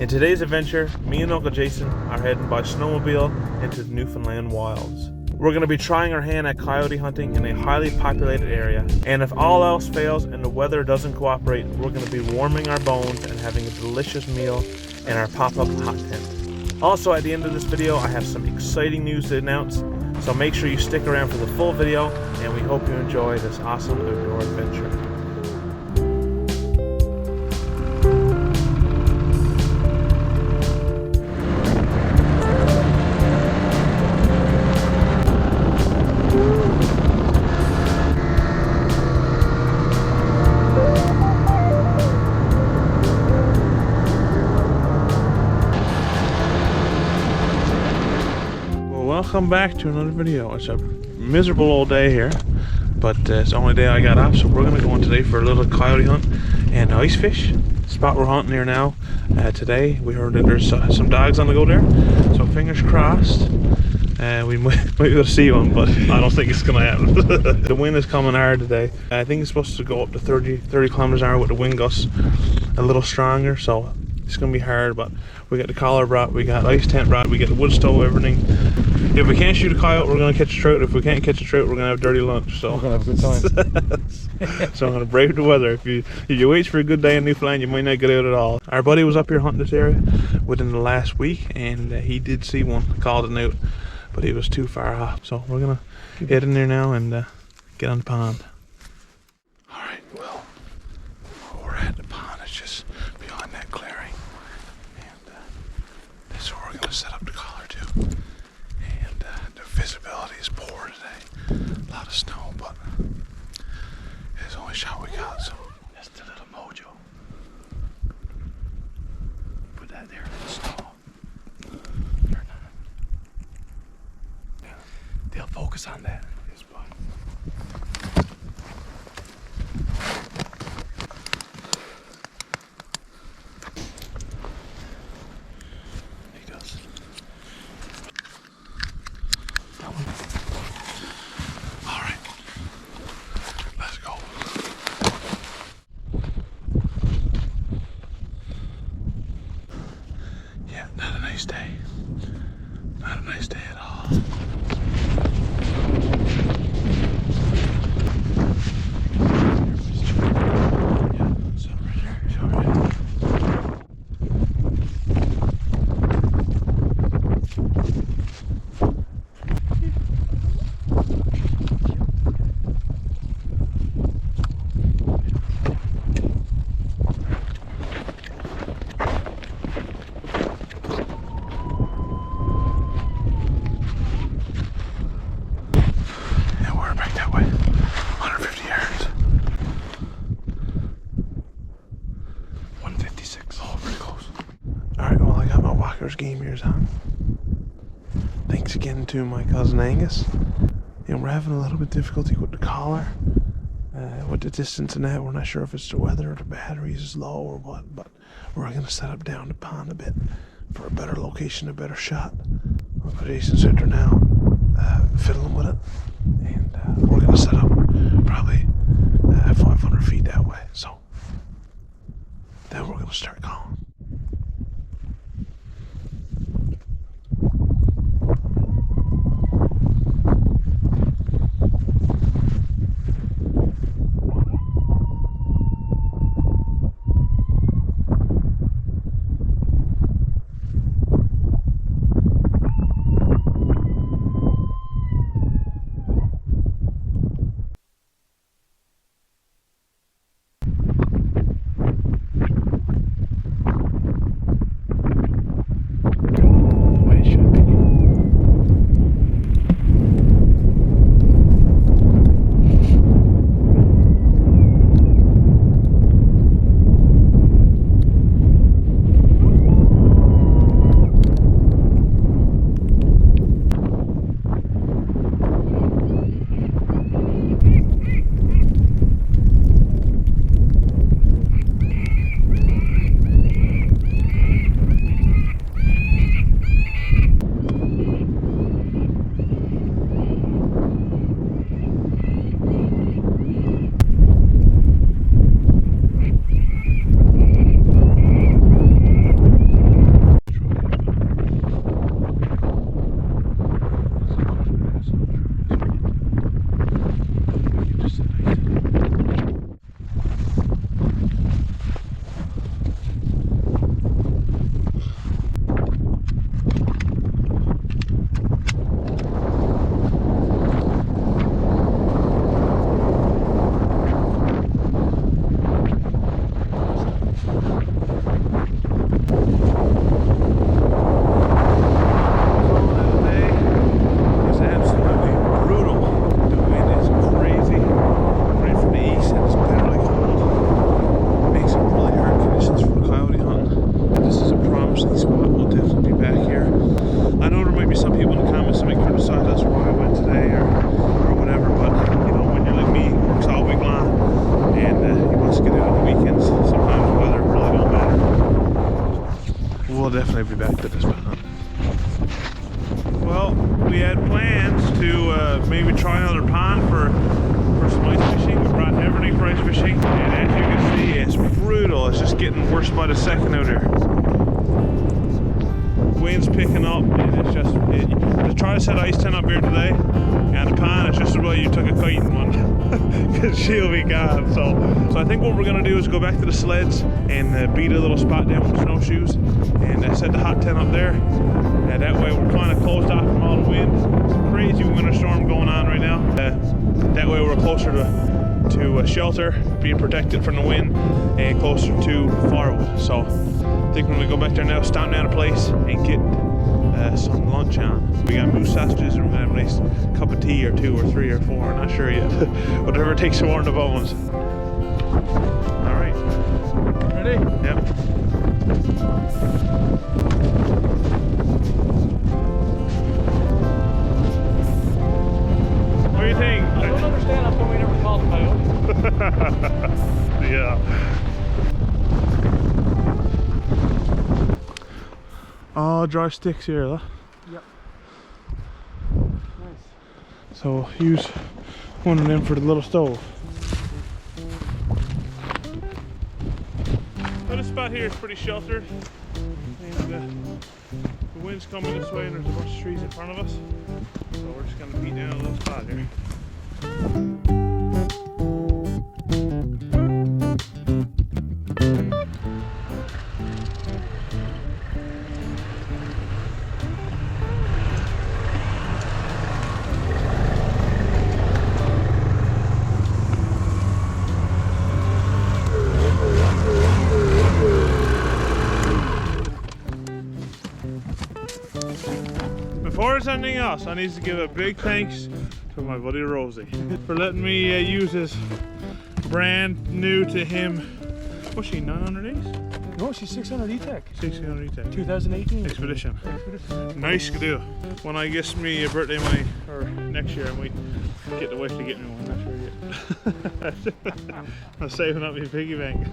In today's adventure, me and Uncle Jason are heading by snowmobile into the Newfoundland wilds. We're going to be trying our hand at coyote hunting in a highly populated area, and if all else fails and the weather doesn't cooperate, we're going to be warming our bones and having a delicious meal in our pop-up hot tent. Also, at the end of this video, I have some exciting news to announce, so make sure you stick around for the full video, and we hope you enjoy this awesome outdoor adventure. Welcome back to another video. It's a miserable old day here, but it's the only day I got off, so we're going to go on today for a little coyote hunt and ice fish. The spot we're hunting here now. Today we heard that there's some dogs on the go there, so fingers crossed we might be able to see one, but I don't think it's going to happen. The wind is coming hard today. I think it's supposed to go up to 30 kilometers an hour with the wind gusts a little stronger, so it's going to be hard. But we got the collar brought, we got ice tent brought, we got the wood stove, everything. If we can't shoot a coyote, we're going to catch a trout. If we can't catch a trout, we're going to have dirty lunch. So we're going to have a good time. So I'm going to brave the weather. If you wait for a good day in Newfoundland, you might not get out at all. Our buddy was up here hunting this area within the last week, and he did see one, called it out, but he was too far off. So we're going to head in there now and get on the pond. All right, well, we're at the pond. It's just beyond that clearing, and that's where we're going to set up the collar too. And the visibility is poor today. A lot of snow, but it's the only shot we got, so that's the little mojo. Put that there in the snow. Turn on. Yeah. They'll focus on that. Yes, bud. He does. All right, let's go. Yeah, not a nice day. Not a nice day at all. Yeah, so right here. So right here. Game ears on. Thanks again to my cousin Angus. And we're having a little bit of difficulty with the collar, with the distance and that. We're not sure if it's the weather or the batteries is low or what, but we're going to set up down the pond a bit for a better location, a better shot. Uncle Jason's out there now, fiddling with it, and we're going to set up probably 500 feet that way. So then we're going to start calling. definitely be back to this spot. Well, we had plans to maybe try another pond for some ice fishing. We brought everything for ice fishing, and as you can see, it's brutal. It's just getting worse by the second out there. Wind's picking up, and it's just to try to set ice tent up here today, and the pond is just as well you took a kite in one, because she'll be gone. So I think what we're gonna do is go back to the sleds and beat a little spot down with snowshoes, and set the hot tent up there. That way we're kind of closed off from all the wind. It's a crazy winter storm going on right now. That way we're closer to shelter, being protected from the wind, and closer to firewood. So I think we're gonna go back there now, stomp down a place, and get some lunch on. We got moose sausages, and we're gonna have a nice cup of tea or 2 or 3 or 4. I'm not sure yet. Whatever it takes to warm the bones. All right. Ready? Yep. What do you think? I don't understand how come we never called Coyote. Yeah. Oh, dry sticks here, huh? Yep. Nice. So use one of them for the little stove. So this spot here is pretty sheltered, and the wind's coming this way, and there's a bunch of trees in front of us. So we're just gonna beat down a little spot here. Before there's anything else, I need to give a big thanks to my buddy Rosie for letting me use his brand new to him. What's she, 900 E's? No, she's 600 E-Tech. 1600 E-Tech. 2018. Expedition. Nice deal. When I guess me a birthday money, or next year, I might get the wife to get me one. Not sure yet. I'm saving up my piggy bank.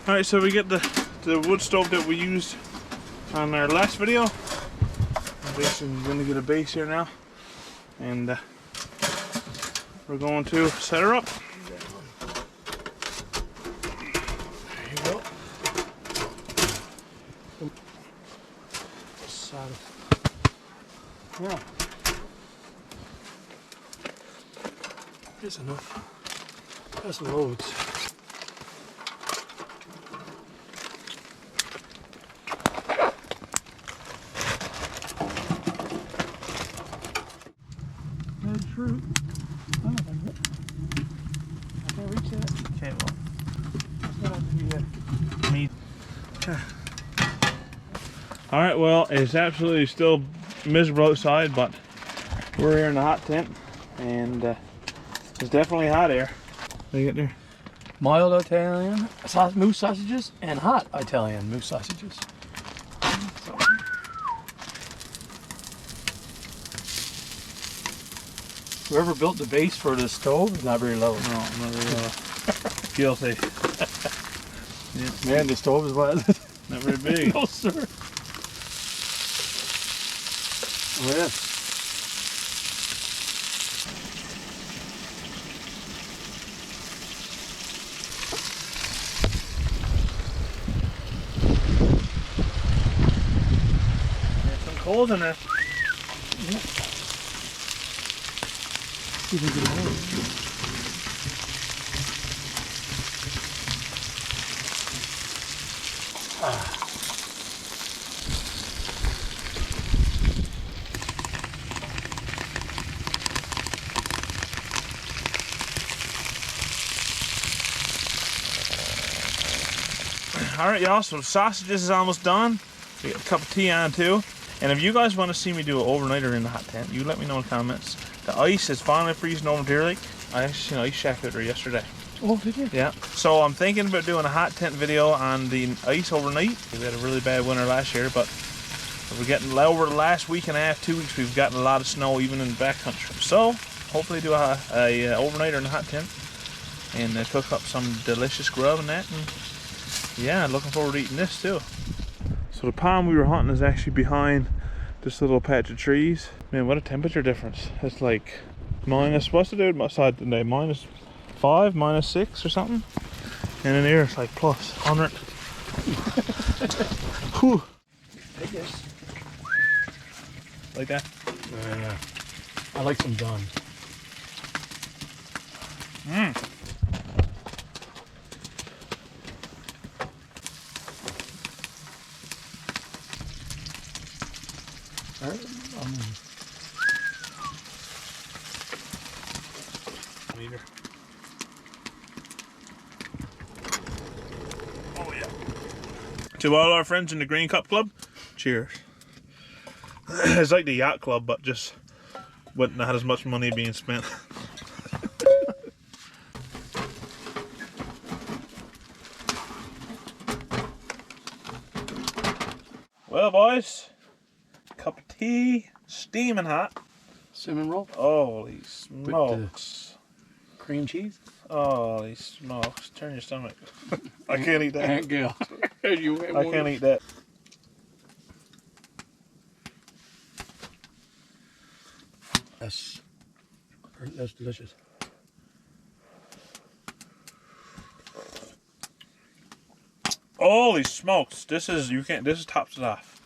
Alright, so we get the wood stove that we used on our last video. Basically, we're going to get a base here now, and we're going to set her up. There you go. Solid. Yeah. There's enough. That's loads. Red fruit. Oh, I can't reach that. Okay, well, It's gonna have to be meat. Alright, well, it's absolutely still miserable outside, but we're here in the hot tent, and it's definitely hot here. What do you get there? mild Italian moose sausages and hot Italian moose sausages. Whoever built the base for the stove is not very low. No, not really guilty. Man, the stove is what? Not very big. No, sir. Oh, yeah. holes in there. Yeah. See if we can get a hole. Alright y'all, so the sausages is almost done. We got a cup of tea on too. And if you guys want to see me do an overnighter in the hot tent, you let me know in the comments. The ice is finally freezing over Deer Lake. I actually seen an ice shack out there yesterday. Oh, did you? Yeah. So I'm thinking about doing a hot tent video on the ice overnight. We had a really bad winter last year, but we're getting over the last week and a half, 2 weeks, we've gotten a lot of snow even in the backcountry. So hopefully do a overnighter in the hot tent and cook up some delicious grub and that. And yeah, looking forward to eating this too. So the pond we were hunting is actually behind this little patch of trees. Man, what a temperature difference. It's like minus, what's it do outside today? -5, -6 or something. And in here it's like plus 100. Whew. Take this. Like that? Yeah. I like some done. Mmm. Meter. Oh yeah. To all our friends in the Green Cup Club, cheers. It's like the yacht club, but just with not as much money being spent. Well, boys, cup of tea, steaming hot. Cinnamon roll. Holy smokes. Cream cheese. Holy smokes. Turn your stomach. I can't eat that. Aunt Gail. I can't eat that. That's delicious. Holy smokes. This is, you can't, this tops it off.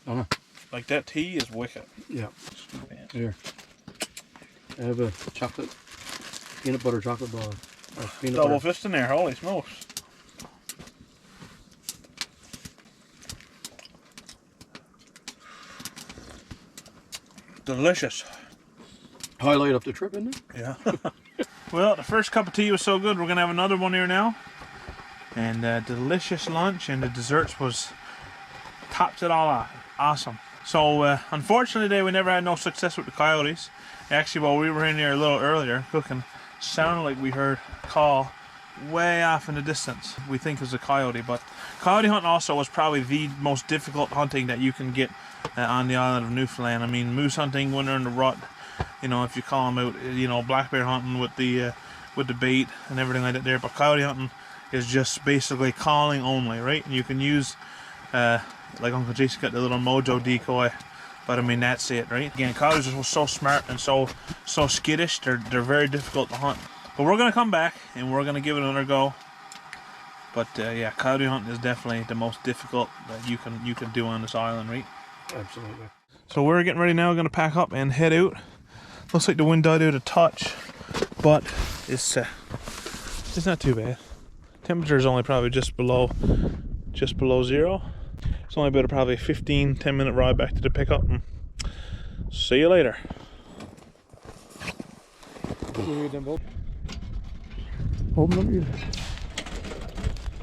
Uh-huh. Like that tea is wicked. Yeah. Man. Here. I have a chocolate, peanut butter chocolate bar. Double fist in there, holy smokes. Delicious. Highlight of the trip, isn't it? Yeah. Well, the first cup of tea was so good, we're gonna have another one here now. And delicious lunch, and the desserts topped it all off. Awesome. So unfortunately today we never had no success with the coyotes. Actually, while we were in here a little earlier cooking, sounded like we heard a call way off in the distance. We think it was a coyote, but coyote hunting also was probably the most difficult hunting that you can get on the island of Newfoundland. I mean, moose hunting when they're in the rut, you know, if you call them out, you know, black bear hunting with the bait and everything like that there, but coyote hunting is just basically calling only, right? And you can use like Uncle Jason got the little mojo decoy, but I mean that's it, right? Again, coyotes are so smart and so skittish. They're very difficult to hunt. But we're gonna come back and we're gonna give it another go. But yeah, coyote hunting is definitely the most difficult that you can do on this island, right? Absolutely. So we're getting ready now. We're gonna pack up and head out. Looks like the wind died out a touch, but it's not too bad. Temperature is only probably just below zero. It's only about probably 10 minute ride back to the pickup, and see you later. Open them either.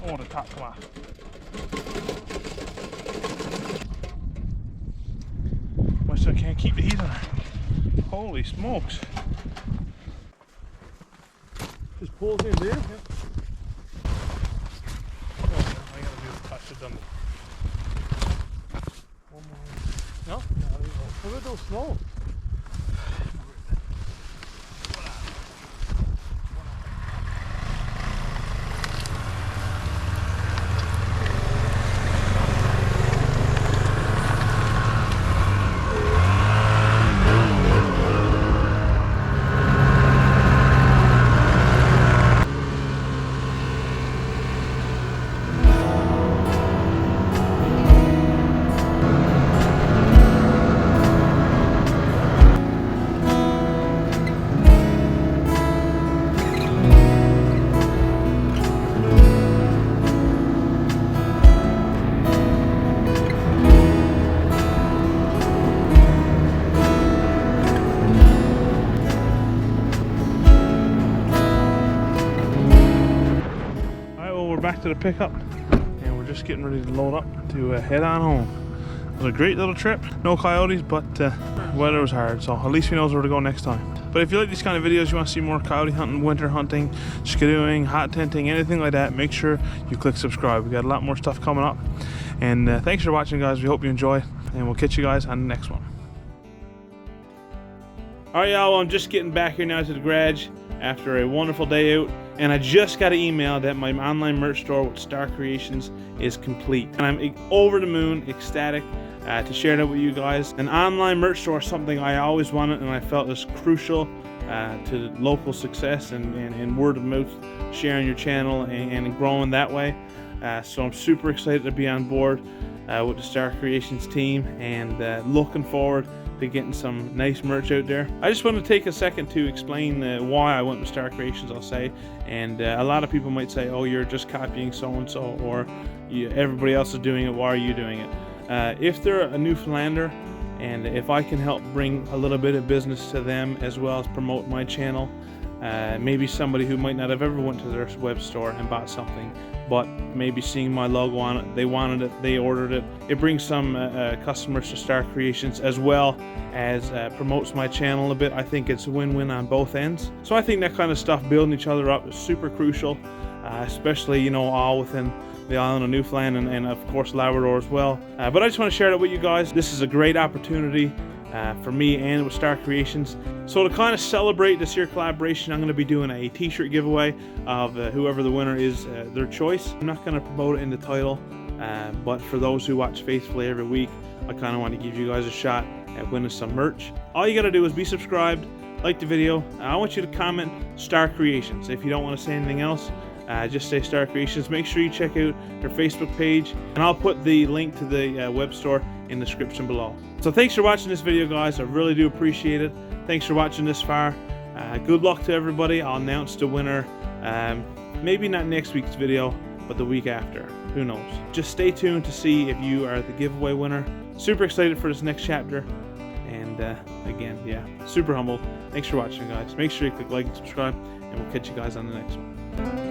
Oh, the top, come on. I still can't keep the heat on. Holy smokes. Just pull it in there. Yeah. Oh, I gotta do the touch of them. One more. No? Look at those snow. back to the pickup, and we're just getting ready to load up to head on home. It was a great little trip. No coyotes, but weather was hard, so at least we know where to go next time. But if you like these kind of videos, you want to see more coyote hunting, winter hunting, skidooing, hot tenting, anything like that, make sure you click subscribe. We got a lot more stuff coming up. And thanks for watching, guys. We hope you enjoy, and we'll catch you guys on the next one. All right, y'all, well, I'm just getting back here now to the garage after a wonderful day out, and I just got an email that my online merch store with Star Creations is complete, and I'm over the moon, ecstatic to share that with you guys. An online merch store is something I always wanted, and I felt was crucial to local success and word of mouth, sharing your channel and growing that way. So I'm super excited to be on board with the Star Creations team, and looking forward to getting some nice merch out there. I just want to take a second to explain why I went with Star Creations, I'll say. And a lot of people might say, oh, you're just copying so-and-so, or everybody else is doing it, why are you doing it? If they're a Newfoundlander, and if I can help bring a little bit of business to them as well as promote my channel, maybe somebody who might not have ever went to their web store and bought something, but maybe seeing my logo on it, they wanted it, they ordered it. It brings some customers to Star Creations, as well as promotes my channel a bit. I think it's a win-win on both ends. So I think that kind of stuff, building each other up, is super crucial, especially, you know, all within the island of Newfoundland and of course Labrador as well. But I just want to share that with you guys. This is a great opportunity for me and with Star Creations. So to kind of celebrate this year collaboration, I'm going to be doing a t-shirt giveaway of whoever the winner is, their choice. I'm not going to promote it in the title, but for those who watch faithfully every week, I kind of want to give you guys a shot at winning some merch. All you got to do is be subscribed, like the video. I want you to comment Star Creations. If you don't want to say anything else, just say Star Creations. Make sure you check out their Facebook page, and I'll put the link to the web store in the description below. So thanks for watching this video, guys. I really do appreciate it. Thanks for watching this far. Good luck to everybody. I'll announce the winner maybe not next week's video, but the week after. Who knows? Just stay tuned to see if you are the giveaway winner. Super excited for this next chapter, and again, yeah, super humbled. Thanks for watching, guys. Make sure you click like and subscribe, and we'll catch you guys on the next one.